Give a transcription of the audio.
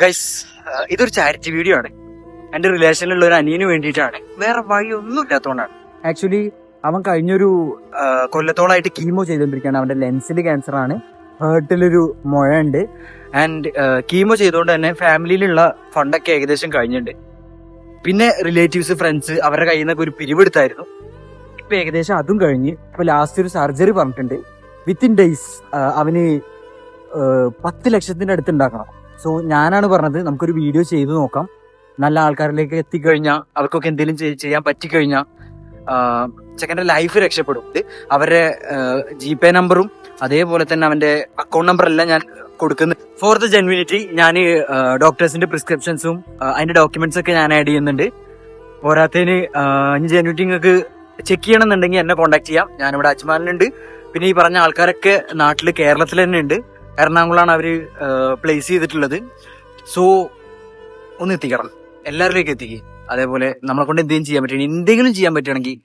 Guys, ഇതൊരു charity video ആണ്. എന്റെ റിലേഷനിലുള്ള ഒരു അനിയന് വേണ്ടിയിട്ടാണ്. വേറെ വഴി ഒന്നും ഇല്ലാത്തതുകൊണ്ടാണ്. ആക്ച്വലി അവൻ കഴിഞ്ഞൊരു കൊല്ലത്തോളായിട്ട് കീമോ ചെയ്തുകൊണ്ടിരിക്കുകയാണ്. അവന്റെ ലെൻസിൽ ക്യാൻസർ ആണ്, ഹേർട്ടിലൊരു മുഴ ഉണ്ട്. ആൻഡ് കീമോ ചെയ്തുകൊണ്ട് തന്നെ ഫാമിലിയിലുള്ള ഫണ്ടൊക്കെ ഏകദേശം കഴിഞ്ഞിട്ടുണ്ട്. പിന്നെ റിലേറ്റീവ്സ്, ഫ്രണ്ട്സ് അവരുടെ കയ്യിൽ നിന്നൊക്കെ ഒരു പിരിവെടുത്തായിരുന്നു. ഇപ്പൊ ഏകദേശം അതും കഴിഞ്ഞ് ഇപ്പൊ ലാസ്റ്റ് ഒരു സർജറി പറഞ്ഞിട്ടുണ്ട്. വിത്തിൻ ഡേയ്സ് അവന് 10 ലക്ഷത്തിന്റെ അടുത്ത് ഉണ്ടാക്കണം. സോ ഞാനാണ് പറഞ്ഞത് നമുക്കൊരു വീഡിയോ ചെയ്തു നോക്കാം. നല്ല ആൾക്കാരിലേക്ക് എത്തിക്കഴിഞ്ഞാൽ അവർക്കൊക്കെ എന്തെങ്കിലും ചെയ്യാൻ പറ്റിക്കഴിഞ്ഞാൽ ചെക്കൻ്റെ ലൈഫ് രക്ഷപ്പെടും. അവരുടെ GPay നമ്പറും അതേപോലെ തന്നെ അവന്റെ അക്കൗണ്ട് നമ്പർ എല്ലാം ഞാൻ കൊടുക്കുന്നത്. ഫോർ ദ ജെന്യൂനിറ്റി ഞാൻ ഡോക്ടേഴ്സിന്റെ പ്രിസ്ക്രിപ്ഷൻസും അതിന്റെ ഡോക്യുമെന്റ്സ് ഒക്കെ ഞാൻ ആഡ് ചെയ്യുന്നുണ്ട്. പോരാത്തതിന് ഇനി ജെന്യൂനിറ്റി നിങ്ങൾക്ക് ചെക്ക് ചെയ്യണമെന്നുണ്ടെങ്കിൽ എന്നെ കോൺടാക്ട് ചെയ്യാം. ഞാനിവിടെ അജ്മാനിലുണ്ട്. പിന്നെ ഈ പറഞ്ഞ ആൾക്കാരൊക്കെ നാട്ടില് കേരളത്തിൽ തന്നെ ഉണ്ട്. എറണാകുളമാണ് അവര് പ്ലേസ് ചെയ്തിട്ടുള്ളത്. സോ ഒന്ന് എത്തിക്കണം, എല്ലാവരിലേക്ക് എത്തിക്കുക. അതേപോലെ നമ്മളെ കൊണ്ട് എന്തെങ്കിലും ചെയ്യാൻ പറ്റുകയാണെങ്കിൽ